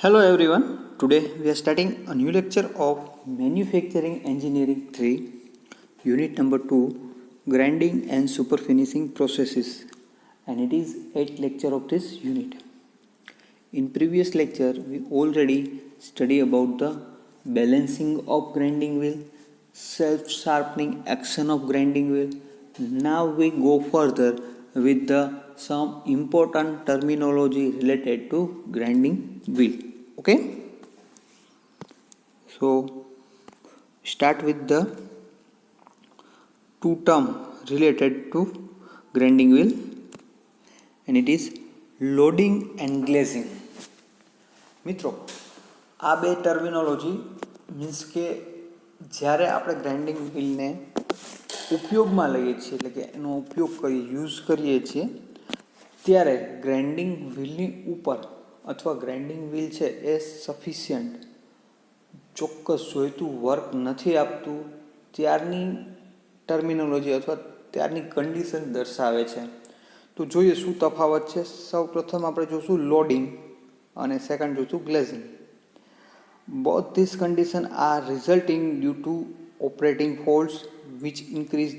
Hello everyone. Today we are starting a new lecture of Manufacturing Engineering 3, Unit number 2, Grinding and Superfinishing Processes, and it is 8th lecture of this unit. In previous lecture we already studied about the balancing of grinding wheel, self-sharpening action of grinding wheel. Now we go further with the some important terminology related to grinding wheel. Okay, so start with the two term related to grinding wheel, and it is loading and glazing. મિત્રો, આ બે terminology means કે જ્યારે આપણે grinding વ્હીલને ઉપયોગમાં લઈએ છીએ, એટલે કે એનો ઉપયોગ કરીએ, યુઝ કરીએ છીએ, ત્યારે ગ્રાઇન્ડિંગ વ્હીલની ઉપર અથવા ગ્રાઇન્ડિંગ વ્હીલ છે એ સફિશિયન્ટ ચોક્કસ જોઈતું વર્ક નથી આપતું ત્યારની ટર્મિનોલોજી અથવા ત્યારની કન્ડિશન દર્શાવે છે. તો જોઈએ શું તફાવત છે. સૌ પ્રથમ આપણે જોઈશું લોડિંગ અને સેકન્ડ જોઈશું glazing. Both this condition are resulting due to operating faults which increase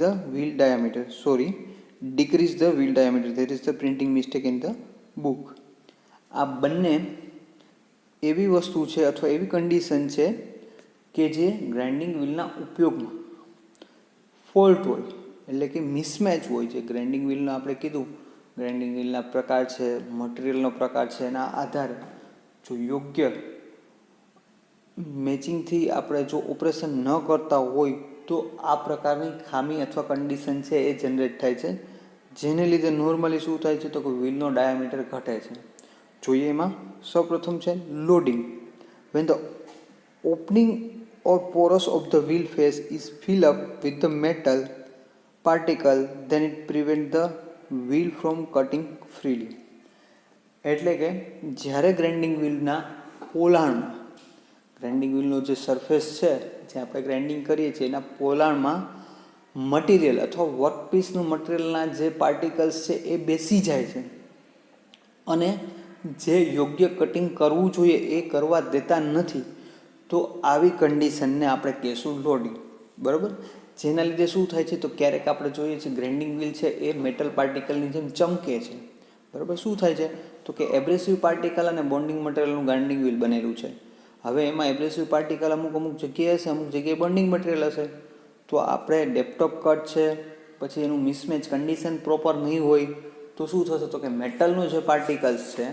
the wheel diameter. Decrease the wheel diameter. There is the printing mistake in the book. આ બંને એવી વસ્તુ છે અથવા એવી કન્ડિશન છે કે જે ગ્રાઇન્ડિંગ વ્હીલના ઉપયોગમાં ફોલ્ટ હોય, એટલે કે મિસમેચ હોય છે. ગ્રાઇન્ડિંગ વ્હીલનો આપણે કીધું, ગ્રાઇન્ડિંગ વ્હીલના પ્રકાર છે, મટીરિયલનો પ્રકાર છે, એના આધારે જો યોગ્ય મેચિંગથી આપણે જો ઓપરેશન ન કરતા હોય તો આ પ્રકારની ખામી અથવા કન્ડિશન છે એ જનરેટ થાય છે, જેને લીધે નોર્મલી શું થાય છે તો કે વ્હીલનો ડાયામીટર ઘટે છે. જોઈએ એમાં સૌપ્રથમ છે loading. When the opening or porous of the wheel face is filled up with the metal particle, then it prevents the wheel from cutting freely. એટલે કે જ્યારે ગ્રાઇન્ડિંગ વ્હીલના પોલાણમાં, ગ્રાઇન્ડિંગ વ્હીલનો જે સરફેસ છે જે આપણે ગ્રાઇન્ડિંગ કરીએ છીએ એના પોલાણમાં મટીરિયલ અથવા વર્કપીસનું મટીરિયલના જે પાર્ટિકલ્સ છે એ બેસી જાય છે અને જે યોગ્ય કટિંગ કરવું જોઈએ એ કરવા દેતા નથી. તો આવી કન્ડિશનને આપણે કહેશું લોડિંગ. બરાબર. જેના લીધે શું થાય છે તો ક્યારેક આપણે જોઈએ છીએ ગ્રાઇન્ડિંગ વ્હીલ છે એ મેટલ પાર્ટિકલની જેમ ચમકે છે. બરાબર. શું થાય છે તો કે એબ્રેસિવ પાર્ટિકલ અને બોન્ડિંગ મટીરિયલનું ગ્રાઇન્ડિંગ વ્હીલ બનેલું છે. હવે એમાં એબ્રેસિવ પાર્ટિકલ અમુક જગ્યાએ હશે, અમુક જગ્યાએ બોન્ડિંગ મટીરિયલ હશે. તો આપણે ડેપટોપ કટ છે, પછી એનું મિસમેચ કન્ડિશન પ્રોપર નહીં હોય તો શું થશે તો કે મેટલનું જે પાર્ટિકલ્સ છે,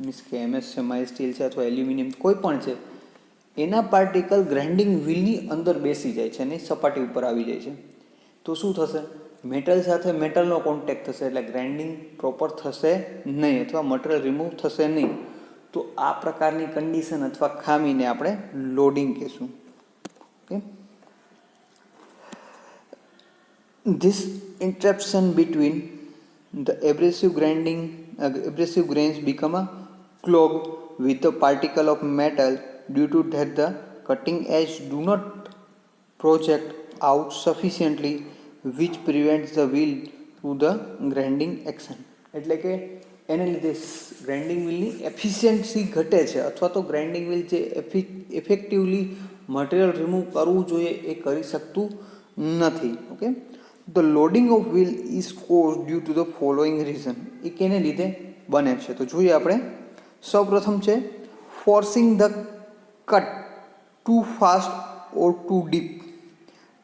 મીન્સ કે એમએસ છે, માઇલ સ્ટીલ છે અથવા એલ્યુમિનિયમ કોઈ પણ છે, એના પાર્ટિકલ ગ્રાઇન્ડિંગ વ્હીલની અંદર બેસી જાય છે અને સપાટી ઉપર આવી જાય છે. તો શું થશે, મેટલ સાથે મેટલનો કોન્ટેક્ટ થશે એટલે ગ્રાઇન્ડિંગ પ્રોપર થશે નહીં અથવા મટીરિયલ રિમૂવ થશે નહીં. તો આ પ્રકારની કન્ડિશન અથવા ખામીને આપણે લોડિંગ કહેશું. Okay. This interruption between the abrasive grains become a clog with the particle of metal. Due to that, the cutting edge do not project out sufficiently, which prevents the wheel to the grinding action. એટલે કે એને લીધે grinding વ્હીલની efficiency ઘટે છે અથવા તો grinding wheel જે effectively material remove કરવું જોઈએ એ કરી શકતું નથી. Okay. The loading of wheel is cause due to the following reason. એ કેને લીધે બને છે તો જોઈએ આપણે. સૌપ્રથમ છે forcing the cut too fast or too deep,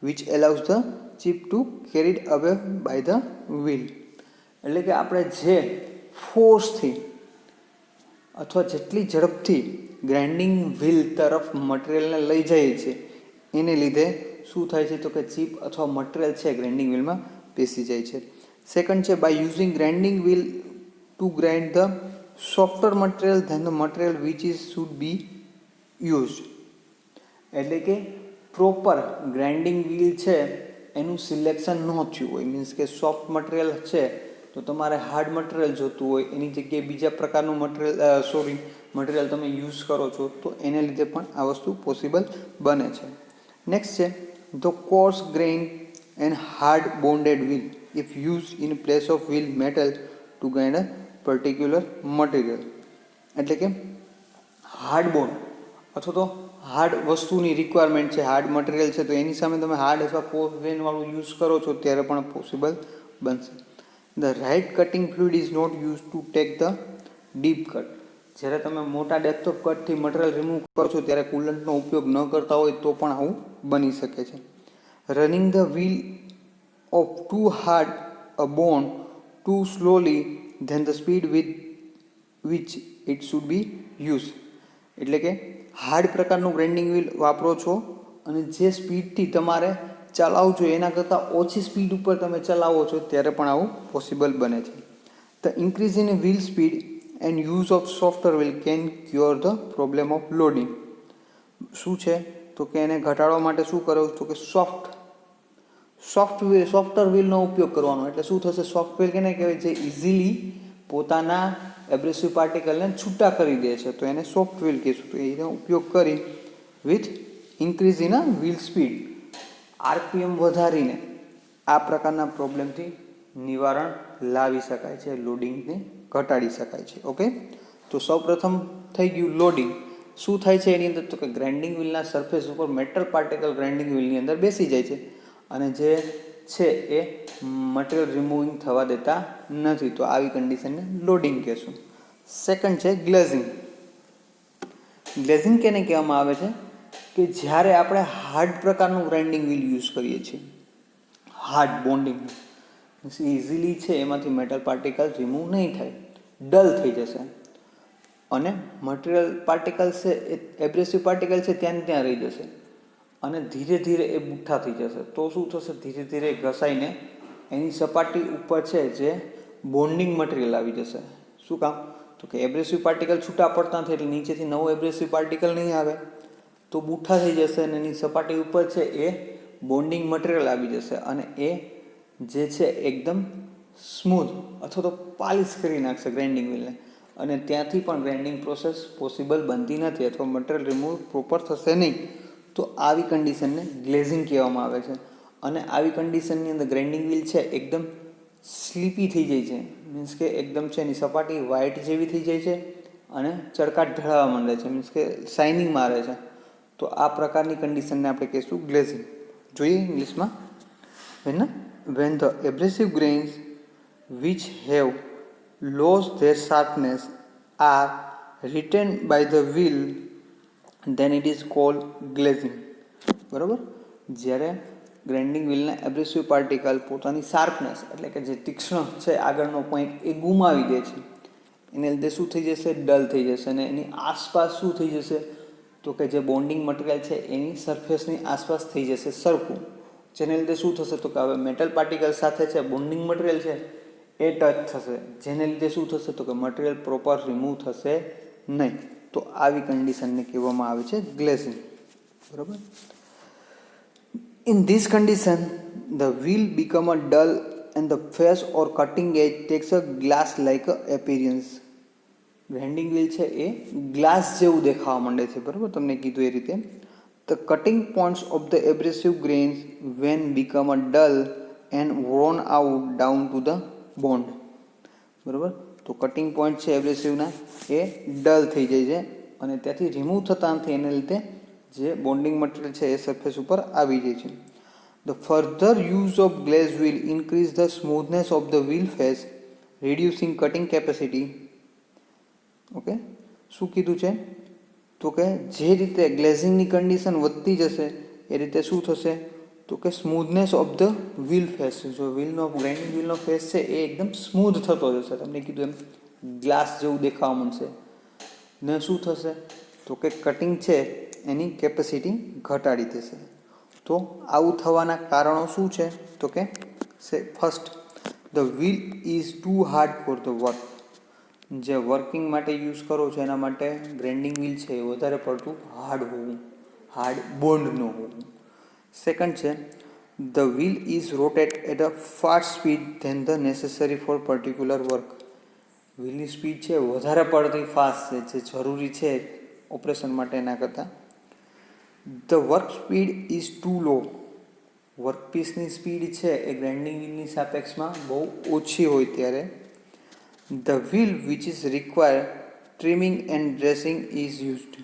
which allows the chip to carried away by the wheel. એટલે કે આપણે જે ફોર્સથી અથવા જેટલી ઝડપથી ગ્રાઇન્ડિંગ વ્હીલ તરફ મટીરિયલને લઈ જઈએ છીએ એને લીધે શું થાય છે તો કે ચીપ અથવા મટીરિયલ છે ગ્રાઇન્ડિંગ વ્હીલમાં બેસી જાય છે. સેકન્ડ છે by using grinding wheel to grind the softer material than the material which is should be use. એટલે કે પ્રોપર ગ્રાઇન્ડિંગ વ્હીલ છે એનું સિલેક્શન ન થયું હોય, મીન્સ કે સોફ્ટ મટીરિયલ છે તો તમારે હાર્ડ મટીરિયલ જોતું હોય, એની જગ્યાએ બીજા પ્રકારનું મટીરિયલ તમે યુઝ કરો છો તો એને લીધે પણ આ વસ્તુ પોસિબલ બને છે. નેક્સ્ટ છે the course grain and hard bonded wheel if use in place of wheel metal to grind a particular material, એટલે કે હાર્ડ બોન્ડ અથવા તો હાર્ડ વસ્તુની રિક્વાયરમેન્ટ છે, હાર્ડ મટીરિયલ છે, તો એની સામે તમે હાર્ડ અથવા ફોર્સ વેનવાળું યુઝ કરો છો ત્યારે પણ પોસિબલ બનશે. The right cutting fluid is not use to take the deep cut. જ્યારે તમે મોટા ડેપ્થ ઓફ કટથી મટીરિયલ રિમૂવ કરો છો ત્યારે કુલન્ટનો ઉપયોગ ન કરતા હોય તો પણ આવું બની શકે છે. Running the wheel of too hard a bond too slowly then the speed with which it should be use. એટલે કે હાર્ડ પ્રકારનું ગ્રાઇન્ડિંગ વ્હીલ વાપરો છો અને જે સ્પીડથી તમારે ચલાવો છો એના કરતાં ઓછી સ્પીડ ઉપર તમે ચલાવો છો ત્યારે પણ આવું પોસિબલ બને છે. The increase in wheel speed and use of software wheel can cure the problem of loading. શું છે તો કે એને ઘટાડવા માટે શું કરો તો કે સોફ્ટવેર વ્હીલનો ઉપયોગ કરવાનો. એટલે શું થશે, સોફ્ટવેર કેને કહેવાય જે ઇઝીલી પોતાના એબ્રેસિવ પાર્ટિકલને છૂટા કરી દે છે, તો એને સોફ્ટ વ્હીલ કહીશું. તો એનો ઉપયોગ કરી with increase in a wheel speed, RPM વધારીને આ પ્રકારના પ્રોબ્લેમથી નિવારણ લાવી શકાય છે, લોડિંગને ઘટાડી શકાય છે. ઓકે, તો સૌપ્રથમ થઈ ગયું લોડિંગ. શું થાય છે એની અંદર તો કે ગ્રાઇન્ડિંગ વ્હીલના સરફેસ ઉપર મેટલ પાર્ટિકલ ગ્રાઇન્ડિંગ વ્હીલની અંદર બેસી જાય છે અને જે છે એ મટીરિયલ રિમૂવિંગ થવા દેતા નથી, તો આવી કન્ડિશનને લોડિંગ કહેશું. સેકન્ડ છે ગ્લેઝિંગ. ગ્લેઝિંગ કેને કહેવામાં આવે છે કે જ્યારે આપણે હાર્ડ પ્રકારનું ગ્રાઇન્ડિંગ વ્હીલ યુઝ કરીએ છીએ, હાર્ડ બોન્ડિંગ ઇઝીલી છે એમાંથી મેટલ પાર્ટિકલ રિમૂવ નહીં થાય, ડલ થઈ જશે અને મટીરિયલ પાર્ટિકલ છે એ એબ્રેસિવ પાર્ટિકલ છે ત્યાં રહી જશે અને ધીરે ધીરે એ બુઠ્ઠા થઈ જશે. તો શું થશે, ધીરે ધીરે ઘસાઈને એની સપાટી ઉપર છે જે બોન્ડિંગ મટીરિયલ આવી જશે. શું કામ તો કે એબ્રેસિવ પાર્ટિકલ છૂટા પડતા નથી એટલે નીચેથી નવો એબ્રેસિવ પાર્ટિકલ નહીં આવે તો બુઠ્ઠા થઈ જશે અને એની સપાટી ઉપર છે એ બોન્ડિંગ મટીરિયલ આવી જશે અને એ જે છે એકદમ સ્મૂથ અથવા તો પાલિશ કરી નાખશે ગ્રાઇન્ડિંગ વ્હીલને અને ત્યાંથી પણ ગ્રાઇન્ડિંગ પ્રોસેસ પોસિબલ બનતી નથી અથવા મટીરિયલ રિમૂવ પ્રોપર થશે નહીં. તો આવી કન્ડિશનને ગ્લેઝિંગ કહેવામાં આવે છે. અને આવી કન્ડિશનની અંદર ગ્રાઇન્ડિંગ વ્હીલ છે એકદમ સ્લીપી થઈ જાય છે, મીન્સ કે એકદમ છે એની સપાટી વ્હાઇટ જેવી થઈ જાય છે અને ચળકાટ ઢળાવા માંડે છે, મીન્સ કે શાઇનિંગ મારે છે. તો આ પ્રકારની કન્ડિશનને આપણે કહીશું ગ્લેઝિંગ. જોઈએ ઇંગ્લિશમાં. when the abrasive grains which have lost their sharpness are retained by the wheel then it is called glazing. બરાબર, જ્યારે ગ્રાઇન્ડિંગ વ્હીલના એબ્રેસિવ પાર્ટિકલ પોતાની શાર્પનેસ એટલે કે જે તીક્ષ્ણ છે આગળનો પોઈન્ટ એ ગુમાવી દે છે, એને લીધે શું થઈ જશે, ડલ થઈ જશે અને એની આસપાસ શું થઈ જશે તો કે જે બોન્ડિંગ મટીરિયલ છે એની સરફેસની આસપાસ થઈ જશે સરખું, જેને લીધે શું થશે તો કે હવે મેટલ પાર્ટિકલ સાથે છે બોન્ડિંગ મટીરિયલ છે એ ટચ થશે, જેને લીધે શું થશે તો કે મટીરિયલ પ્રોપર રિમૂવ થશે નહીં. તો આવી કન્ડિશનને કહેવામાં આવે છે ગ્લેઝિંગ. બરાબર. In this condition, the wheel become a dull and the face or cutting edge takes a glass-like appearance. Grinding wheel છે એ ગ્લાસ જેવું દેખાવા માંડે છે. બરાબર, તમને કીધું એ રીતે. The cutting points of the abrasive grains when become a dull and worn out down to the bond. બરાબર, તો કટિંગ પોઈન્ટ છે એબ્રેસિવના એ ડલ થઈ જાય છે અને ત્યાંથી રિમૂવ થતા નથી, એને લીધે જે બોન્ડિંગ મટીરિયલ છે એ સરફેસ ઉપર આવી જાય છે. The further use of glaze will increase the smoothness of the wheel face, reducing cutting capacity. Okay, શું કીધું છે તો કે જે રીતે ગ્લેઝિંગની કન્ડિશન વધતી જશે એ રીતે શું થશે તો કે smoothness of the wheel face, જો વ્હીલનો ગ્રાઇન્ડિંગ વ્હીલનો ફેસ છે એ એકદમ સ્મૂધ થતો જશે, તમને કીધું એમ ગ્લાસ જેવું દેખાવા માંડશે ને શું થશે તો કે કટિંગ છે એની કેપેસિટી ઘટાડી દેશે. તો આવું થવાના કારણો શું છે તો કે first, the wheel is too hard for the work. જે વર્કિંગ માટે યુઝ કરો છો એના માટે ગ્રાઇન્ડિંગ વ્હીલ છે એ વધારે પડતું હાર્ડ હોવું, હાર્ડ બોન્ડ ન હોવું. સેકન્ડ છે, the wheel is rotate at a fast speed than the necessary for particular work. વ્હીલની સ્પીડ છે વધારે પડતી ફાસ્ટ છે, જે જરૂરી છે ઓપરેશન માટે એના કરતાં. The work speed is too low. વર્કપીસની સ્પીડ છે એ ગ્રાઇન્ડિંગ વ્હીલની સાપેક્ષમાં બહુ ઓછી હોય ત્યારે. The wheel which is required trimming and dressing is used.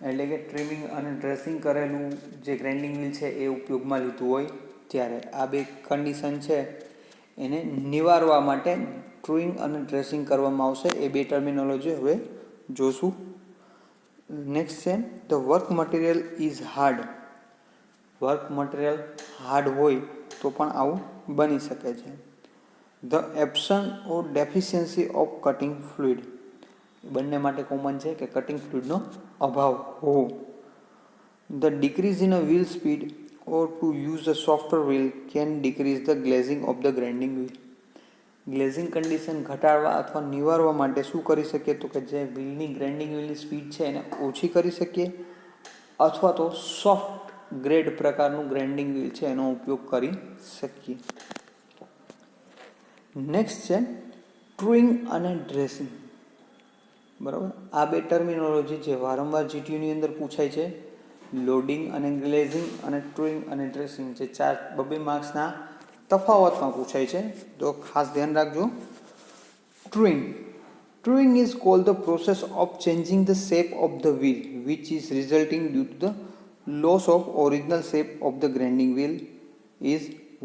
એટલે કે ટ્રીમિંગ અને ડ્રેસિંગ કરેલું જે ગ્રાઇન્ડિંગ વ્હીલ છે એ ઉપયોગમાં લીધું હોય ત્યારે આ બે કન્ડિશન છે એને નિવારવા માટે ટ્રુઇંગ અને ડ્રેસિંગ કરવામાં આવશે. એ બે ટર્મિનોલોજી હવે જોશું. નેક્સ્ટ છે the work material is hard. Work material hard હોય તો પણ આવું બની શકે છે. The absence or deficiency of cutting fluid. બંને માટે કોમન છે કે કટિંગ ફ્લુઇડનો અભાવ હોવો. The decrease in a wheel speed or to use a softer wheel can decrease the glazing of the grinding wheel. Glazing condition ઘટાડવા અથવા નિવારવા માટે શું કરી શકીએ તો કે જે વ્હીલની ગ્રાઇન્ડિંગ વ્હીલની સ્પીડ છે એને ઓછી કરી શકીએ અથવા તો સોફ્ટ ગ્રેડ પ્રકારનું ગ્રાઇન્ડિંગ વ્હીલ છે એનો ઉપયોગ કરી શકીએ. નેક્સ્ટ છે ટ્રુઇંગ અને ડ્રેસિંગ. બરાબર, આ બે ટર્મિનોલોજી જે વારંવાર જીટીયુની અંદર પૂછાય છે. લોડિંગ અને ગ્લેઝિંગ અને ટ્રુઇંગ અને ડ્રેસિંગ જે 2 માર્ક્સના તફાવતમાં પૂછાય છે, તો ખાસ ધ્યાન રાખજો. ટ્રુઇંગ. Truing is called the process of changing the shape of the wheel, which is resulting due to the loss of original shape of the grinding wheel is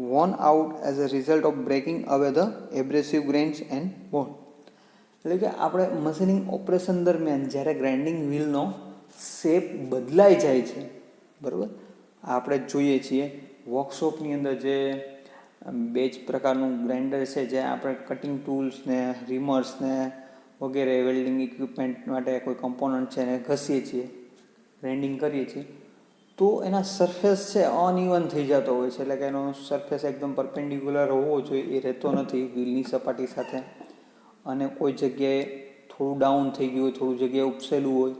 worn out as a result of breaking away the abrasive grains and bone. એટલે કે આપણે machining operation દરમિયાન જ્યારે grinding વ્હીલનો shape બદલાઈ જાય છે, બરાબર, આપણે જોઈએ છીએ વર્કશોપની અંદર જે બેચ પ્રકારનું ગ્રાઇન્ડર છે, જે આપણે કટિંગ ટૂલ્સ ને રીમર્સ ને વગેરે વેલ્ડિંગ ઇક્વિપમેન્ટ માટે કોઈ કમ્પોનન્ટ છે એને ઘસીએ છીએ, ગ્રાઇન્ડિંગ કરીએ છીએ, તો એના સરફેસ છે અનઇવન થઈ જતો હોય છે. એટલે કે એનો સરફેસ એકદમ પરપેન્ડિક્યુલર હોવો જોઈએ, એ રહેતો નથી વ્હીલની સપાટી સાથે, અને કોઈ જગ્યાએ થોડું ડાઉન થઈ ગયું હોય, થોડું જગ્યાએ ઉપસેલું હોય,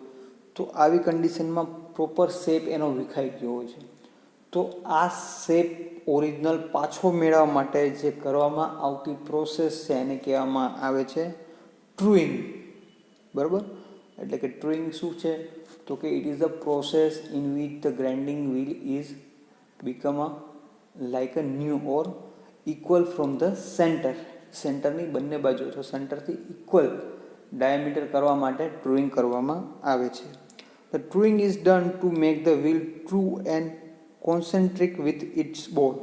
તો આવી કન્ડિશનમાં પ્રોપર શેપ એનો વિખાઈ ગયો હોય છે. તો આ શેપ ઓરિજિનલ પાછો મેળવવા માટે જે કરવામાં આવતી પ્રોસેસ છે એને કહેવામાં આવે છે ટ્રુઇંગ. બરાબર, એટલે કે ટ્રુઇંગ શું છે તો કે it is the process in which the grinding wheel is become a like a new or equal from the centre. સેન્ટરની બંને બાજુ તો સેન્ટરથી ઇક્વલ ડાયામીટર કરવા માટે ટ્રુઇંગ કરવામાં આવે છે. The truing is done to make the wheel true and concentric with its bore.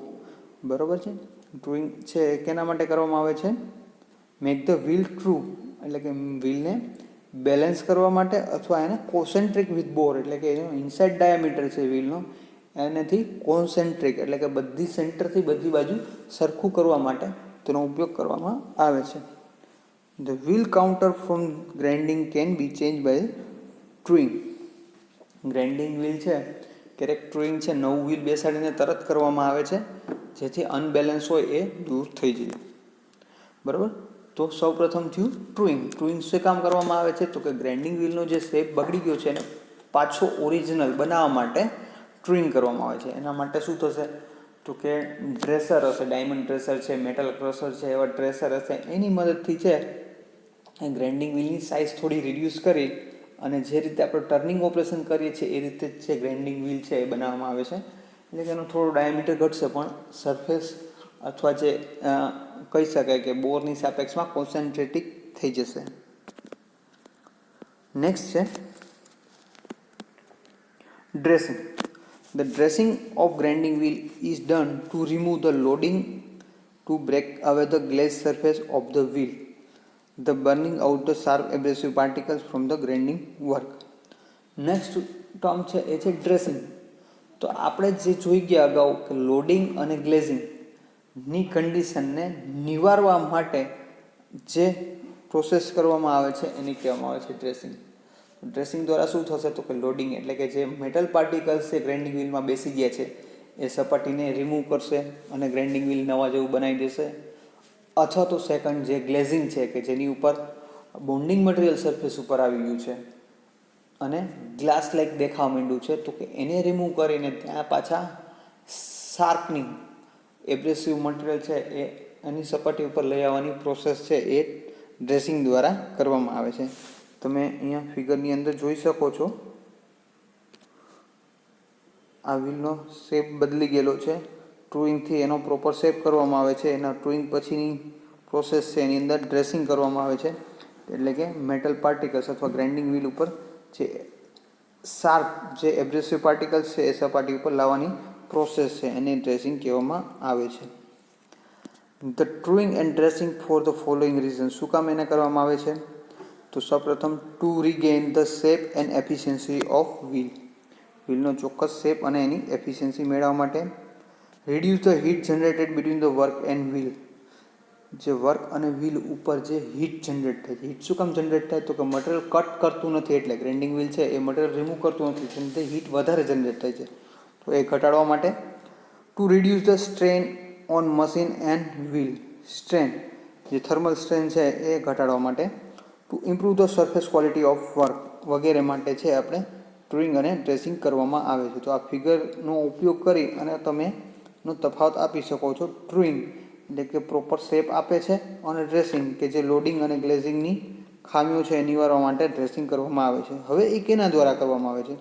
બરાબર છે, ટ્રુઇંગ છે કેના માટે કરવામાં આવે છે? મેક ધ વ્હીલ ટ્રુ, એટલે કે વ્હીલને બેલેન્સ કરવા માટે, અથવા એને કોન્સેન્ટ્રિક વિથ બોર, એટલે કે એનો ઇનસાઇડ ડાયામીટર છે વ્હીલનો એનેથી કોન્સેન્ટ્રિક, એટલે કે બધી સેન્ટરથી બધી બાજુ સરખું કરવા માટે તેનો ઉપયોગ કરવામાં આવે છે. The wheel counter from grinding can be change by truing. Grinding wheel છે ક્યારેક ટ્રુઇંગ છે નવું વ્હીલ બેસાડીને તરત કરવામાં આવે છે, જેથી અનબેલેન્સ હોય એ દૂર થઈ જાય. બરાબર, તો સૌ પ્રથમ થયું ટ્રુઇંગ. ટ્રુઇંગ શું કામ કરવામાં આવે છે તો કે ગ્રાઇન્ડિંગ વ્હીલનો જે શેપ બગડી ગયો છે એને પાછો ઓરિજિનલ બનાવવા માટે ટ્રુઇંગ કરવામાં આવે છે. એના માટે શું થશે તો કે ડ્રેસર હશે, ડાયમંડ ડ્રેસર છે, મેટલ ક્રશર છે, એવા ડ્રેસર હશે, એની મદદથી છે એ ગ્રાઇન્ડિંગ વ્હીલની સાઇઝ થોડી રિડ્યુસ કરી અને જે રીતે આપણે ટર્નિંગ ઓપરેશન કરીએ છીએ એ રીતે જ છે ગ્રાઇન્ડિંગ વ્હીલ છે એ બનાવવામાં આવે છે. એટલે કે એનું થોડું ડાયામીટર ઘટશે પણ સરફેસ અથવા જે કહી શકાય કે બોરની સાપેક્ષમાં કોન્સન્ટ્રેટિક થઈ જશે. નેક્સ્ટ છે dressing. The dressing of grinding wheel is done to remove the loading to break away the glaze surface of the wheel, the burning out the sharp abrasive particles from the grinding work. Next term છે એ છે dressing. તો આપણે જે જોઈ ગયા અગાઉ કે લોડિંગ અને ગ્લેઝિંગની કન્ડિશનને નિવારવા માટે જે પ્રોસેસ કરવામાં આવે છે એને કહેવામાં આવે છે ડ્રેસિંગ. ડ્રેસિંગ દ્વારા શું થશે તો કે લોડિંગ, એટલે કે જે મેટલ પાર્ટિકલ્સ છે ગ્રાઇન્ડિંગ વ્હીલમાં બેસી ગયા છે એ સપાટીને રિમૂવ કરશે અને ગ્રાઇન્ડિંગ વ્હીલ નવા જેવું બનાવી દેશે. અથવા તો સેકન્ડ જે ગ્લેઝિંગ છે કે જેની ઉપર બોન્ડિંગ મટીરિયલ સરફેસ ઉપર આવી ગયું છે અને ગ્લાસ લાઇક દેખાવા માંડ્યું છે, તો કે એને રિમૂવ કરીને ત્યાં પાછા શાર્પનિંગ એબ્રેસિવ મટીરિયલ છે એ એની સપાટી ઉપર લઈ આવવાની પ્રોસેસ છે એ ડ્રેસિંગ દ્વારા કરવામાં આવે છે. તમે અહીંયા ફિગરની અંદર જોઈ શકો છો આ વ્હીલનો શેપ બદલી ગયેલો છે. ટ્રુઇંગથી એનો પ્રોપર શેપ કરવામાં આવે છે. એના ટ્રુઇંગ પછીની પ્રોસેસ છે એની અંદર ડ્રેસિંગ કરવામાં આવે છે, એટલે કે મેટલ પાર્ટિકલ્સ અથવા ગ્રાઇન્ડિંગ વ્હીલ ઉપર જે શાર્પ જે એબ્રેસિવ પાર્ટિકલ્સ છે એ સપાટી ઉપર લાવવાની પ્રોસેસ છે એને ડ્રેસિંગ કહેવામાં આવે છે. The truing and dressing for the following reason. શું કામ એને કરવામાં આવે છે? તો સૌપ્રથમ to regain the shape and efficiency of wheel. વ્હીલનો ચોક્કસ શેપ અને એની એફિશિયન્સી મેળવવા માટે. Reduce the heat generated between the work and wheel. જે વર્ક અને વ્હીલ ઉપર જે હીટ જનરેટ થાય છે. હીટ શું કામ જનરેટ થાય? તો કે મટીરિયલ કટ કરતું નથી, એટલે ગ્રાઇન્ડિંગ વ્હીલ છે એ મટીરિયલ રિમૂવ કરતું નથી, જેનાથી હીટ વધારે જનરેટ થાય છે. તો એ ઘટાડવા માટે. To reduce the strain on machine and wheel. Strain જે થર્મલ સ્ટ્રેન છે એ ઘટાડવા માટે. To improve the surface quality of work વગેરે માટે છે આપણે ટ્રુઇંગ અને ડ્રેસિંગ કરવામાં આવે છે. તો આ ફિગરનો ઉપયોગ કરી અને તમે નો તફાવત આપી શકો છો. ટ્રુઇંગ એટલે કે પ્રોપર શેપ આપે છે, અને ડ્રેસિંગ કે જે લોડિંગ અને ગ્લેઝિંગની ખામીઓ છે એ નિવારવા માટે ડ્રેસિંગ કરવામાં આવે છે. હવે એ કેના દ્વારા કરવામાં આવે છે?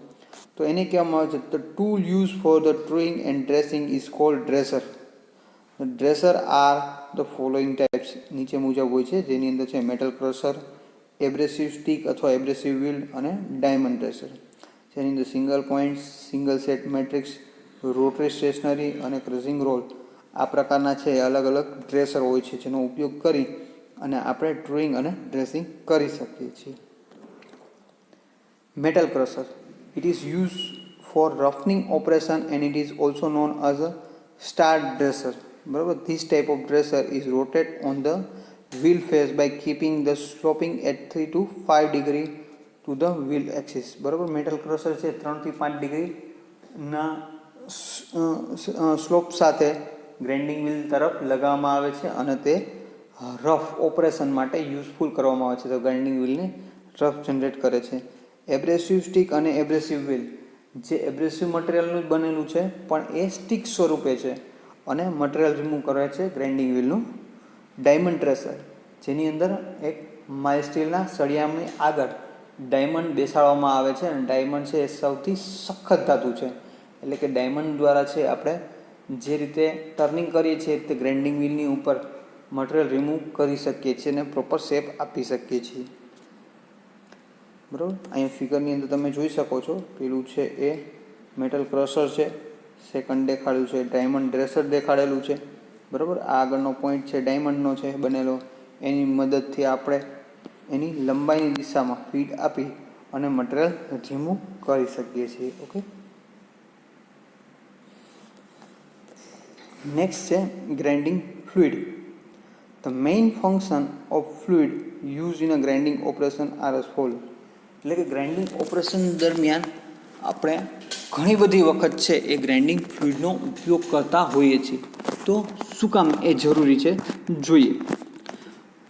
તો એને કહેવામાં આવે છે the tool use for the truing and dressing is called dresser. Dresser are the following types. નીચે મુજબ હોય છે, જેની અંદર છે મેટલ ક્રશર, એબ્રેસિવ સ્ટીક અથવા એબ્રેસિવ વ્હીલ અને ડાયમંડ ડ્રેસર. જેની અંદર single point, single set matrix, rotary stationary અને ક્રશિંગ રોલ આ પ્રકારના છે અલગ અલગ ડ્રેસર હોય છે, જેનો ઉપયોગ કરી અને આપણે ડ્રોઈંગ અને ડ્રેસિંગ કરી શકીએ છીએ. Metal crusher. It is use for roughening operation and it is also known as a star dresser. બરાબર. This type of dresser is rotate on the wheel face by keeping the sloping at 3 to 5 degree to the wheel axis. બરાબર. Metal crusher છે 3 થી 5 ડિગ્રીના slope સાથે grinding wheel તરફ લગાવવામાં આવે છે અને તે રફ ઓપરેશન માટે યુઝફુલ કરવામાં આવે છે. તો ગ્રાઇન્ડિંગ વ્હીલને રફ જનરેટ કરે છે. એબ્રેસિવ સ્ટીક અને એબ્રેસિવ વ્હીલ. જે એબ્રેસિવ મટીરિયલનું જ બનેલું છે પણ એ સ્ટીક સ્વરૂપે છે અને મટીરિયલ રિમૂવ કરે છે ગ્રાઇન્ડિંગ વ્હીલનું. ડાયમંડ ડ્રેસર, જેની અંદર એક માઇલ્ડ સ્ટીલના સળિયાની આગળ ડાયમંડ બેસાડવામાં આવે છે, અને ડાયમંડ છે એ સૌથી સખત ધાતુ છે, એટલે કે ડાયમંડ દ્વારા છે આપણે જે રીતે ટર્નિંગ કરીએ છીએ તે ગ્રાઇન્ડિંગ વ્હીલની ઉપર મટીરિયલ રિમૂવ કરી શકીએ છીએ અને પ્રોપર શેપ આપી શકીએ છીએ. બરાબર. અહીંયા ફિગરની અંદર તમે જોઈ શકો છો, પેલું છે એ મેટલ ક્રશર છે, સેકન્ડ દેખાડ્યું છે ડાયમંડ ડ્રેસર દેખાડેલું છે. બરાબર. આ આગળનો પોઈન્ટ છે ડાયમંડનો છે બનેલો, એની મદદથી આપણે એની લંબાઈની દિશામાં ફીડ આપી અને મટીરિયલ રિમૂવ કરી શકીએ છીએ. ઓકે. નેક્સ્ટ છે grinding fluid. The main function of fluid use in a grinding operation are as follow. એટલે કે ગ્રાઇન્ડિંગ ઓપરેશન દરમિયાન આપણે ઘણી બધી વખત છે એ ગ્રાઇન્ડિંગ ફ્લુઇડનો ઉપયોગ કરતા હોઈએ છીએ. તો શું કામ એ જરૂરી છે જોઈએ.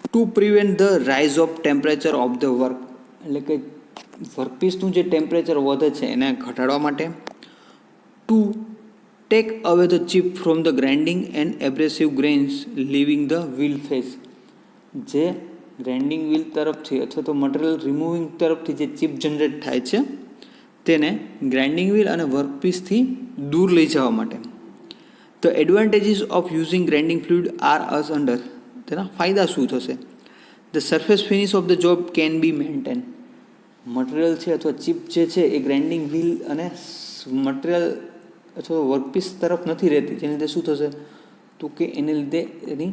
Two prevent the rise of temperature of the work. એટલે કે વર્કપીસનું જે ટેમ્પરેચર વધે છે એને ઘટાડવા માટે. To take away the chip from the grinding and abrasive grains leaving the wheel face. જે ગ્રાઇન્ડિંગ વ્હીલ તરફથી અથવા તો મટીરિયલ રિમૂવિંગ તરફથી જે ચીપ જનરેટ થાય છે તેને ગ્રાઇન્ડિંગ વ્હીલ અને વર્કપીસથી દૂર લઈ જવા માટે. The advantages of using grinding fluid are as under. તેના ફાયદા શું થશે? The surface finish of the job can be maintain. Material છે અથવા ચીપ જે છે એ ગ્રાઇન્ડિંગ વ્હીલ અને મટીરિયલ અથવા વર્કપીસ તરફ નથી રહેતી, જેને લીધે શું થશે તો કે એને લીધે એની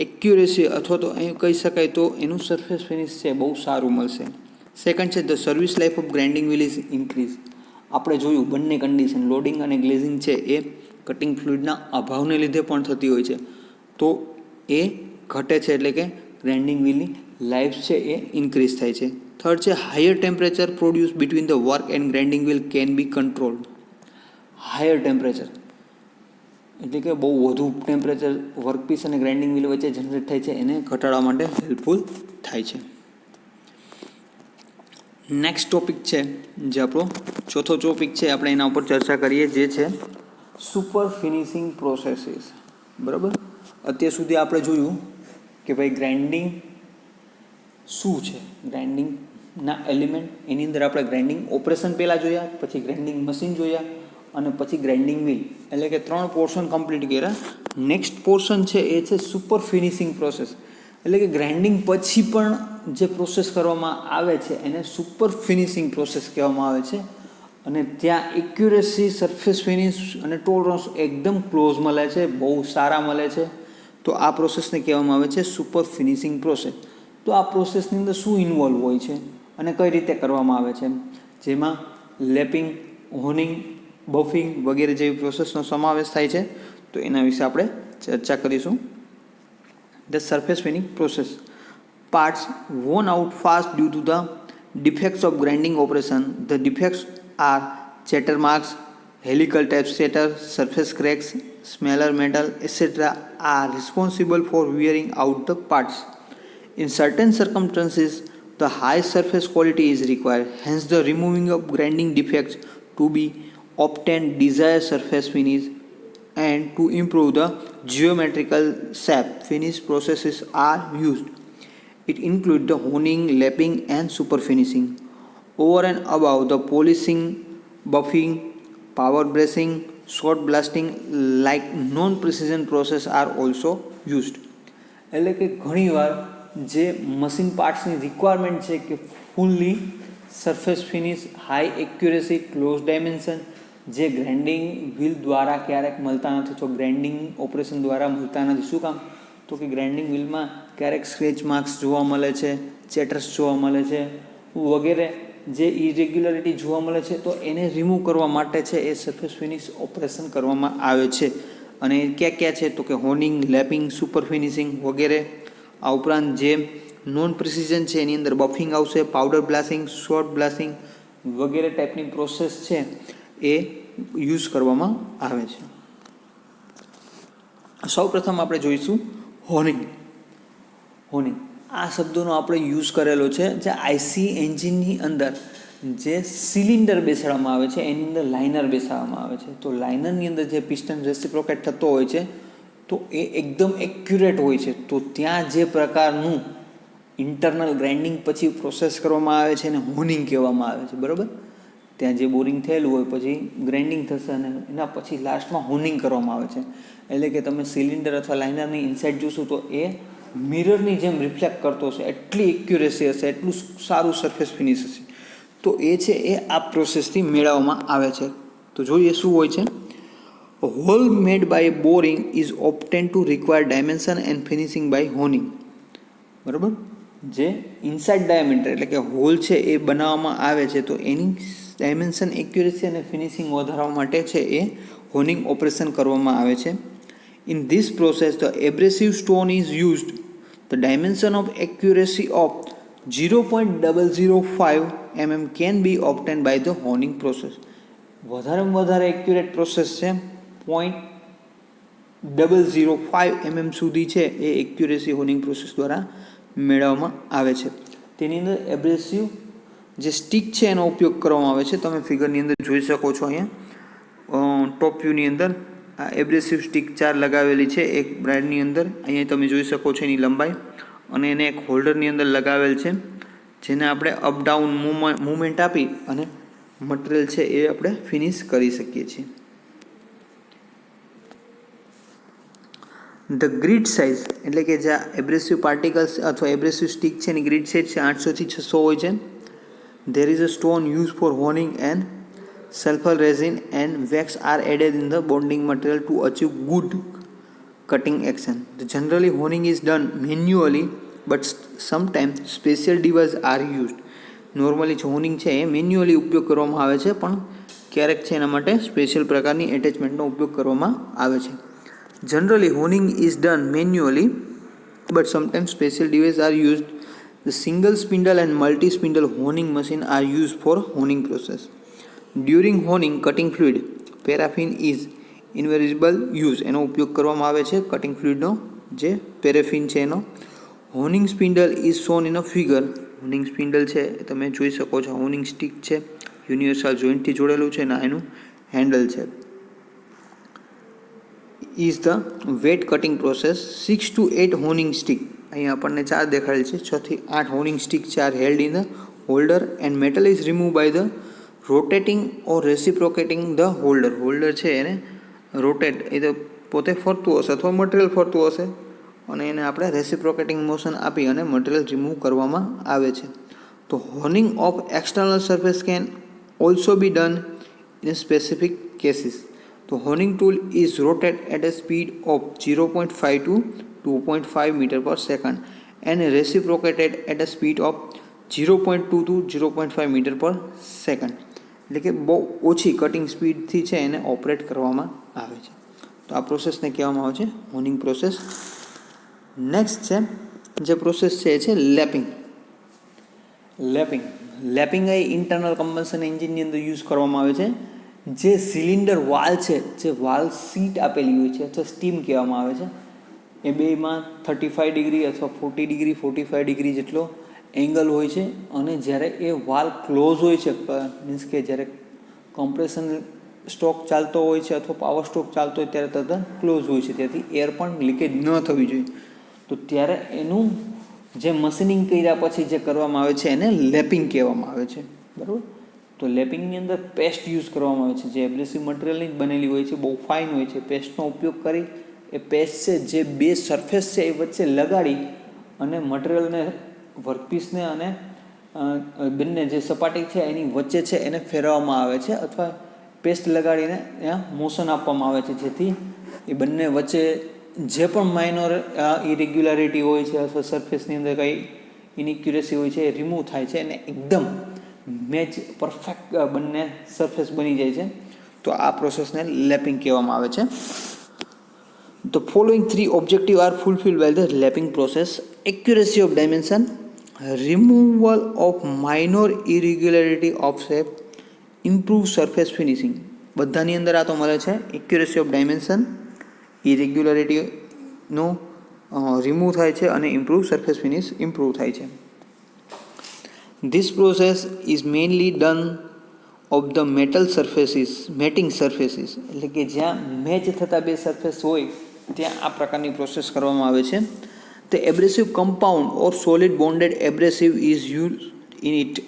એક્યુરેસી અથવા તો અહીં કહી શકાય તો એનું સરફેસ ફિનિશ છે બહુ સારું મળશે. સેકન્ડ છે the service life of grinding wheel is increase. આપણે જોયું બંને કન્ડિશન લોડિંગ અને ગ્લેઝિંગ છે એ કટિંગ ફ્લુઇડના અભાવને લીધે પણ થતી હોય છે, તો એ ઘટે છે, એટલે કે ગ્રાઇન્ડિંગ વ્હીલની લાઈફ છે એ ઇન્ક્રીઝ થાય છે. થર્ડ છે higher temperature produce between the work and grinding wheel can be controlled. Higher temperature એટલે કે બહુ વધુ ટેમ્પરેચર વર્કપીસ અને ગ્રાઇન્ડિંગ વ્હીલ વચ્ચે જનરેટ થાય છે, એને ઘટાડવા માટે હેલ્પફુલ થાય છે. નેક્સ્ટ ટોપિક છે જે આપણો ચોથો ટોપિક છે, આપણે એના ઉપર ચર્ચા કરીએ, જે છે સુપર ફિનિશિંગ પ્રોસેસીસ. બરાબર. અત્યાર સુધી આપણે જોયું કે ભાઈ ગ્રાઇન્ડિંગ શું છે, ગ્રાઇન્ડિંગના એલિમેન્ટ, એની અંદર આપણે ગ્રાઇન્ડિંગ ઓપરેશન પહેલાં જોયા, પછી ગ્રાઇન્ડિંગ મશીન જોયા અને પછી ગ્રાઇન્ડિંગ વ્હીલ, એટલે કે 3 પોર્શન કમ્પ્લીટ કર્યા. નેક્સ્ટ પોર્શન છે એ છે સુપર ફિનિશિંગ પ્રોસેસ. એટલે કે ગ્રાઇન્ડિંગ પછી પણ જે પ્રોસેસ કરવામાં આવે છે એને સુપર ફિનિશિંગ પ્રોસેસ કહેવામાં આવે છે. અને ત્યાં એક્યુરેસી, સરફેસ ફિનિશ અને ટોલરન્સ એકદમ ક્લોઝ મળે છે, બહુ સારા મળે છે. તો આ પ્રોસેસને કહેવામાં આવે છે સુપર ફિનિશિંગ પ્રોસેસ. તો આ પ્રોસેસની અંદર શું ઇન્વોલ્વ હોય છે અને કઈ રીતે કરવામાં આવે છે, જેમાં લેપિંગ, હોનિંગ, બફિંગ વગેરે જેવી પ્રોસેસનો સમાવેશ થાય છે. તો એના વિશે આપણે ચર્ચા કરીશું. The surface finishing process. Parts worn out fast due to the defects of grinding operation. The defects are chatter marks, helical type chatter, surface cracks, smaller metal, etc. are responsible for wearing out the parts. In certain circumstances, the high surface quality is required. Hence, the removing of grinding defects to be obtain desired surface finish and to improve the geometrical shape finish processes are used. It includes the honing, lapping and super finishing. Over and above the polishing, buffing, power bracing, short blasting like non-precision process are also used. એટલે કે ઘણીવાર જે machine પાર્ટ્સની requirement છે કે fully surface finish, high accuracy, close dimension જે grinding wheel દ્વારા ક્યારેક મળતા નથી, તો ગ્રાઇન્ડિંગ ઓપરેશન દ્વારા મળતા નથી. શું કામ? તો કે ગ્રાઇન્ડિંગ વ્હીલમાં ક્યારેક સ્ક્રેચ માર્ક્સ જોવા મળે છે, ચેટર્સ જોવા મળે છે વગેરે જે ઇરેગ્યુલરિટી જોવા મળે છે. તો એને રિમૂવ કરવા માટે છે એ સરફેસ ફિનિશ ઓપરેશન કરવામાં આવે છે. અને ક્યાં છે? તો કે હોનિંગ, લેપિંગ, સુપર ફિનિશિંગ વગેરે. આ ઉપરાંત જે નોન પ્રિસિઝન છે એની અંદર બફિંગ આવશે, પાવડર બ્લાસ્ટિંગ, શોર્ટ બ્લાસ્ટિંગ વગેરે ટાઈપની પ્રોસેસ છે એ યુઝ કરવામાં આવે છે. સૌ પ્રથમ આપણે જોઈશું હોનિંગ. હોનિંગ આ શબ્દોનો આપણે યુઝ કરેલો છે. જે આઈસી એન્જિનની અંદર જે સિલિન્ડર બેસાડવામાં આવે છે એની અંદર લાઇનર બેસાડવામાં આવે છે. તો લાઇનરની અંદર જે પિસ્ટન રેસિપ્રોકેટ થતો હોય છે તો એ એકદમ એક્યુરેટ હોય છે. તો ત્યાં જે પ્રકારનું ઇન્ટરનલ ગ્રાઇન્ડિંગ પછી પ્રોસેસ કરવામાં આવે છે એને હોનિંગ કહેવામાં આવે છે. બરાબર? ત્યાં જે બોરિંગ થયેલું હોય પછી ગ્રાઇન્ડિંગ થશે અને એના પછી લાસ્ટમાં હોનિંગ કરવામાં આવે છે. એટલે કે તમે સિલિન્ડર અથવા લાઇનરની ઇનસાઇડ જોશો તો એ મિરરની જેમ રિફ્લેક્ટ કરતો હશે, એટલી એક્યુરેસી હશે, એટલું સારું સરફેસ ફિનિશ હશે. તો એ છે એ આ પ્રોસેસથી મેળવવામાં આવે છે. તો જોઈએ શું હોય છે. Hole made by boring is obtain to required dimension and finishing by honing. બરાબર? જે ઇનસાઇડ ડાયામીટર એટલે કે હોલ છે એ બનાવવામાં આવે છે તો એની ડાયમેન્શન, એક્યુરેસી અને ફિનિશિંગ વધારવા માટે છે એ હોનિંગ ઓપરેશન કરવામાં આવે છે. In this process the abrasive stone is used. The dimension of accuracy of 0.005 mm can be obtain by the honing process. વધારેમાં વધારે એક્યુરેટ પ્રોસેસ છે 0.005 mm સુધી છે એ એક્યુરેસી હોનિંગ પ્રોસેસ દ્વારા મેળવવામાં આવે છે. તેની અંદર એબ્રેસિવ જે સ્ટીક છે એનો ઉપયોગ કરવામાં આવે છે. તમે ફિગરની અંદર જોઈ શકો છો. અહીંયા ટોપ વ્યૂની અંદર આ એબ્રેસિવ સ્ટીક 4 લગાવેલી છે એક બ્રાન્ડની અંદર. અહીંયા તમે જોઈ શકો છો એની લંબાઈ, અને એને એક હોલ્ડરની અંદર લગાવેલ છે જેને આપણે અપ ડાઉન મૂવમેન્ટ આપી અને મટીરિયલ છે એ આપણે ફિનિશ કરી શકીએ છીએ. ધ ગ્રીડ સાઇઝ એટલે કે જે એબ્રેસિવ પાર્ટિકલ્સ અથવા એબ્રેસિવ સ્ટીક છે એની ગ્રીડ સાઇઝ છે 800 થી 600 હોય છે. There is a stone used for honing and sulfur resin and wax are added in the bonding material to achieve good cutting action. Generally, honing is done manually, but sometimes special devices are used. Normally જે honing છે એ manually ઉપયોગ કરવામાં આવે છે, પણ ક્યારેક છે એના માટે સ્પેશિયલ પ્રકારની એટેચમેન્ટનો ઉપયોગ કરવામાં આવે છે. Generally honing is done manually, but sometimes special devices are used. The single spindle and multi-spindle honing machine are used for honing process. During honing, cutting fluid, paraffin is invariable use. એનો ઉપયોગ કરવામાં આવે છે cutting ફ્લુઇડનો જે paraffin છે એનો. Honing spindle is shown in a figure. Honing spindle છે તમે જોઈ શકો છો. હોનિંગ સ્ટીક છે યુનિવર્સલ જોઈન્ટથી જોડેલું છે ને એનું હેન્ડલ છે. Is the wet cutting process. 6 to 8 honing stick, અહીંયા આપણને 4 દેખાડેલ છે, 6 થી 8 honing stick are held in the holder and metal is remove by the rotating or reciprocating the holder. Holder છે એને રોટેટ, એ તો પોતે ફરતું હશે અથવા મટીરિયલ ફરતું હશે, અને એને આપણે રેસિપ્રોકેટિંગ મોશન આપી અને મટીરિયલ રિમૂવ કરવામાં આવે છે. તો honing of external surface can also be done in specific cases. તો honing tool is rotate at a speed of 0.5 to 2.5 metre per second and reciprocated at a speed of 0.2 to 0.5 metre per second. એટલે કે બહુ ઓછી cutting સ્પીડથી છે એને operate કરવામાં આવે છે. તો આ પ્રોસેસને કહેવામાં આવે છે હોનિંગ પ્રોસેસ. નેક્સ્ટ છે જે પ્રોસેસ છે એ છે લેપિંગ. લેપિંગ એ ઇન્ટરનલ કમ્બશન એન્જિનની અંદર યુઝ કરવામાં આવે છે. જે સિલિન્ડર વાલ છે, જે વાલ સીટ આપેલી હોય છે અથવા સ્ટીમ કહેવામાં આવે છે, એ બેમાં 35 ડિગ્રી અથવા 40 ડિગ્રી 45 ડિગ્રી જેટલો એંગલ હોય છે. અને જ્યારે એ વાલ ક્લોઝ હોય છે, મીન્સ કે જ્યારે કમ્પ્રેશન સ્ટ્રોક ચાલતો હોય છે અથવા પાવર સ્ટ્રોક ચાલતો હોય ત્યારે તદ્દન ક્લોઝ હોય છે, ત્યાંથી એર પણ લીકેજ ન થવી જોઈએ. તો ત્યારે એનું જે મશીનિંગ કર્યા પછી જે કરવામાં આવે છે એને લેપિંગ કહેવામાં આવે છે. બરાબર. તો લેપિંગની અંદર પેસ્ટ યુઝ કરવામાં આવે છે, જે એબ્રેસિવ મટીરિયલની જ બનેલી હોય છે, બહુ ફાઇન હોય છે. પેસ્ટનો ઉપયોગ કરી એ પેસ્ટ છે જે બે સરફેસ છે એ વચ્ચે લગાડી અને મટીરિયલને, વર્કપીસને અને બંને જે સપાટી છે એની વચ્ચે છે એને ફેરવવામાં આવે છે અથવા પેસ્ટ લગાડીને ત્યાં મોશન આપવામાં આવે છે, જેથી એ બંને વચ્ચે જે પણ માઇનોર ઇરેગ્યુલારિટી હોય છે અથવા સરફેસની અંદર કંઈ ઇનએક્યુરેસી હોય છે એ રિમૂવ થાય છે અને એકદમ મેચ પરફેક્ટ બંને સરફેસ બની જાય છે. તો આ પ્રોસેસને લેપિંગ કહેવામાં આવે છે. The following three objectives are fulfilled by the lapping process: accuracy of dimension, removal of minor irregularity of shape, improve surface finishing. બધાની અંદર આ તો મળે છે. એક્યુરેસી ઓફ ડાયમેન્શન, ઇરેગ્યુલારિટીનો રિમૂવ થાય છે અને ઇમ્પ્રૂવ સરફેસ ફિનિશ ઇમ્પ્રૂવ થાય છે. This process is mainly done of the metal surfaces, mating surfaces. એટલે કે જ્યાં મેચ થતા બે સરફેસ હોય ત્યાં આ પ્રકારની પ્રોસેસ કરવામાં આવે છે. The abrasive compound or solid bonded abrasive is used in it.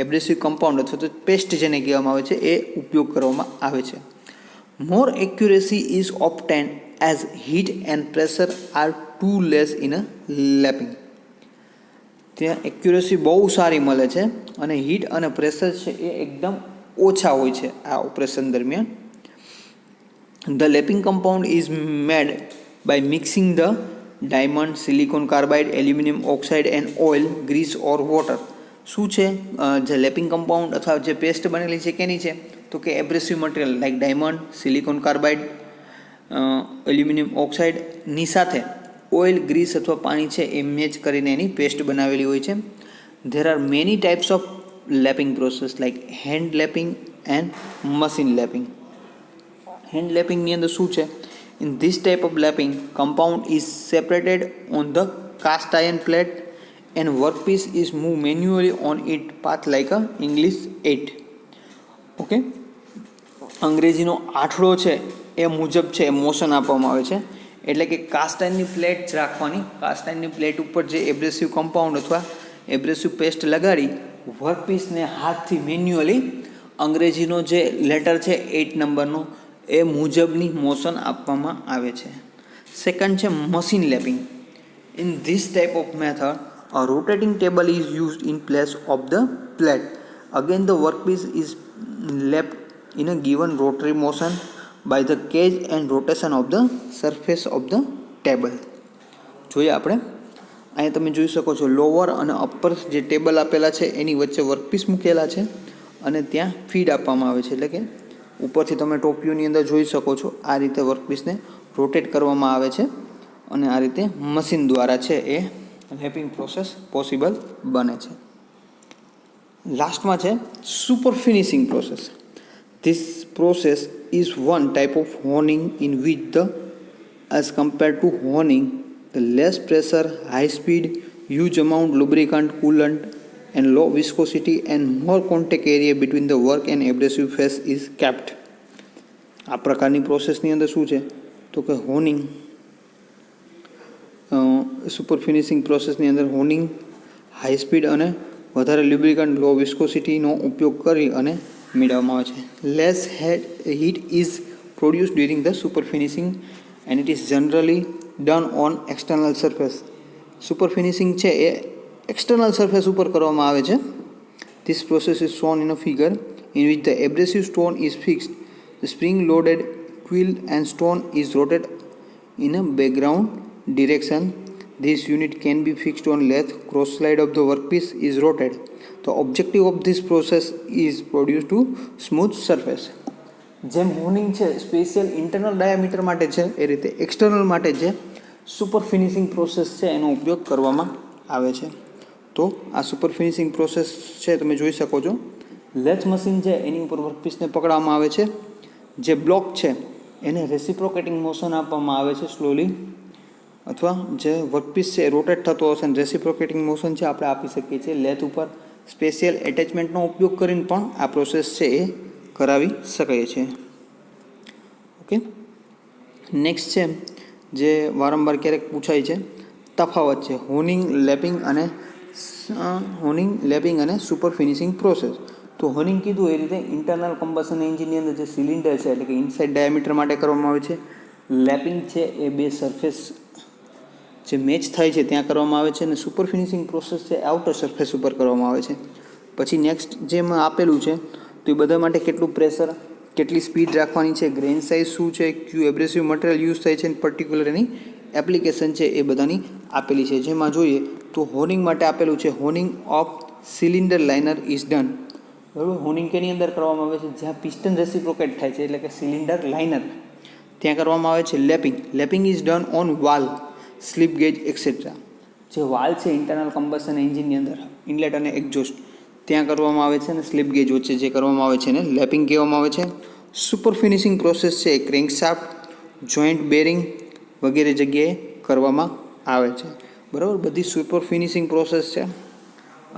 Abrasive compound અથવા તો પેસ્ટ જેને કહેવામાં આવે છે એ ઉપયોગ કરવામાં આવે છે. More accuracy is obtained as heat and pressure are too less in a lapping. ત્યાં એક્યુરેસી બહુ સારી મળે છે અને હીટ અને પ્રેશર છે એ એકદમ ઓછા હોય છે આ ઓપરેશન દરમિયાન. The lapping compound is made by mixing the diamond, silicon carbide, aluminum oxide and oil, grease or water. શું છે જે લેપિંગ કમ્પાઉન્ડ અથવા જે પેસ્ટ બનેલી છે કેની છે? તો કે abrasive material like diamond, silicon carbide, aluminium ઓક્સાઇડની સાથે ઓઇલ, ગ્રીસ અથવા પાણી છે એ મેચ કરીને એની પેસ્ટ બનાવેલી હોય છે. There are many types of lapping process like hand lapping and machine lapping. Hand લેપિંગની અંદર શું છે? In this type of lapping compound is separated on the cast iron plate and workpiece is moved manually on its path like a English 8. Okay, અંગ્રેજીનો આઠડો છે એ મુજબ છે એ motion આપવામાં આવે છે. એટલે કે કાસ્ટ આયર્નની પ્લેટ જ રાખવાની. કાસ્ટ આયર્નની પ્લેટ ઉપર જે એબ્રેસિવ કમ્પાઉન્ડ અથવા એબ્રેસિવ પેસ્ટ લગાડી વર્કપીસને હાથથી મેન્યુઅલી અંગ્રેજીનો જે લેટર છે 8 નંબરનો એ મુજબની મોશન આપવામાં આવે છે. સેકન્ડ છે machine lapping. In this type of method a rotating table is used in place of the plate. Again the workpiece is lapped in a given rotary motion by the cage and rotation of the surface of the table. જોઈએ આપણે અહીંયા તમે જોઈ શકો છો lower અને upper જે table આપેલા છે એની વચ્ચે વર્કપીસ મૂકેલા છે અને ત્યાં ફીડ આપવામાં આવે છે. એટલે કે ઉપરથી તમે ટોપ વ્યૂની અંદર જોઈ શકો છો આ રીતે વર્કપીસને રોટેટ કરવામાં આવે છે અને આ રીતે મશીન દ્વારા છે એ લેપિંગ પ્રોસેસ પોસિબલ બને છે. લાસ્ટમાં છે super finishing process. This process is one type of honing in which the as compared to honing the less pressure, high speed, huge amount lubricant, coolant and low viscosity and more contact area between the work and abrasive phase is kept. આ પ્રકારની પ્રોસેસની અંદર શું છે તો કે honing, super finishing પ્રોસેસની અંદર honing, high speed અને વધારે લ્યુબ્રિકન્ટ, લો વિસ્કોસિટીનો ઉપયોગ કરી અને મેળવવામાં આવે છે. Less heat is produce during the super finishing and it is generally done on external surface. Super finishing છે એ એક્સટર્નલ સરફેસ ઉપર કરવામાં આવે છે. This process is shown in a figure in which the abrasive stone is fixed, the spring-loaded quill and stone is rotated in a background direction. This unit can be fixed on lathe. Cross slide of the workpiece is rotated. The objective of this process is produced to smooth surface. જેમ honing છે special internal diameter માટે છે એ રીતે external માટે જે super finishing process છે એનો ઉપયોગ કરવામાં આવે છે. તો આ સુપર ફિનિશિંગ પ્રોસેસ છે તમે જોઈ શકો છો. લેથ મશીન છે એની ઉપર વર્કપીસને પકડવામાં આવે છે. જે બ્લોક છે એને રેસિપ્રોકેટિંગ મોશન આપવામાં આવે છે સ્લોલી, અથવા જે વર્કપીસ છે એ રોટેટ થતો હશે અને રેસિપ્રોકેટિંગ મોશન છે આપણે આપી શકીએ છીએ. લેથ ઉપર સ્પેશિયલ એટેચમેન્ટનો ઉપયોગ કરીને પણ આ પ્રોસેસ છે એ કરાવી શકાય છે. ઓકે, નેક્સ્ટ છે જે વારંવાર ક્યારેક પૂછાય છે તફાવત છે હોનિંગ, લેપિંગ અને સુપર ફિનિશિંગ પ્રોસેસ. તો હોનિંગ કીધું એ રીતે ઇન્ટરનલ કમ્બશન એન્જિનની અંદર જે સિલિન્ડર છે એટલે કે ઇનસાઇડ ડાયામીટર માટે કરવામાં આવે છે. લેપિંગ છે એ બે સરફેસ જે મેચ થાય છે ત્યાં કરવામાં આવે છે, અને સુપર ફિનિશિંગ પ્રોસેસ છે આઉટર સરફેસ ઉપર કરવામાં આવે છે. પછી નેક્સ્ટ જેમાં આપેલું છે તો એ બધા માટે કેટલું પ્રેશર, કેટલી સ્પીડ રાખવાની છે, ગ્રેન સાઇઝ શું છે, ક્યુ એબ્રેસિવ મટીરિયલ યુઝ થાય છે, પર્ટિક્યુલર એની એપ્લિકેશન છે એ બધાની આપેલી છે. જેમાં જોઈએ તો હોનિંગ માટે આપેલું છે honing of cylinder liner is done. બરાબર, હોનિંગ કેની અંદર કરવામાં આવે છે જ્યાં પિસ્ટન રેસિપ્રોકેટ થાય છે એટલે કે સિલિન્ડર લાઇનર ત્યાં કરવામાં આવે છે. Lapping is done on valve, slip gauge etcetera. જે વાલ છે ઇન્ટરનલ કમ્બશન એન્જિનની અંદર ઇનલેટ અને એક્ઝોસ્ટ ત્યાં કરવામાં આવે છે, અને સ્લીપ ગેજ વચ્ચે જે કરવામાં આવે છે એને લેપિંગ કહેવામાં આવે છે. સુપર ફિનિશિંગ પ્રોસેસ છે એ ક્રેન્કશાફ્ટ, જોઈન્ટ, બેરિંગ વગેરે જગ્યાએ કરવામાં આવે છે. બરાબર, બધી સુપર ફિનિશિંગ પ્રોસેસ છે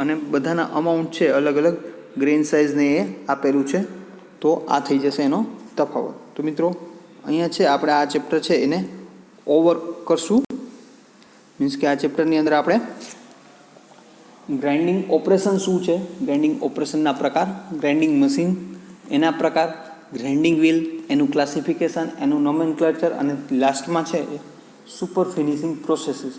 અને બધાના અમાઉન્ટ છે અલગ અલગ ગ્રેન સાઇઝને એ આપેલું છે. તો આ થઈ જશે એનો તફાવત. તો મિત્રો અહીંયા છે આપણે આ ચેપ્ટર છે એને ઓવર કરશું. મીન્સ કે આ ચેપ્ટરની અંદર આપણે ગ્રાઇન્ડિંગ ઓપરેશન શું છે, ગ્રાઇન્ડિંગ ઓપરેશનના પ્રકાર, ગ્રાઇન્ડિંગ મશીન એના પ્રકાર, ગ્રાઇન્ડિંગ વ્હીલ એનું ક્લાસિફિકેશન, એનું નોમેનક્લેચર, અને લાસ્ટમાં છે એ સુપર ફિનિશિંગ પ્રોસેસીસ.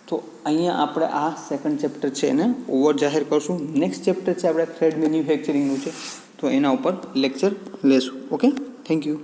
તો અહીંયા આપણે આ સેકન્ડ ચેપ્ટર છે એને ઓવર જાહેર કરશું. નેક્સ્ટ ચેપ્ટર છે આપણે થ્રેડ મેન્યુફેક્ચરિંગનું છે, તો એના ઉપર લેક્ચર લેશું. Okay, thank you.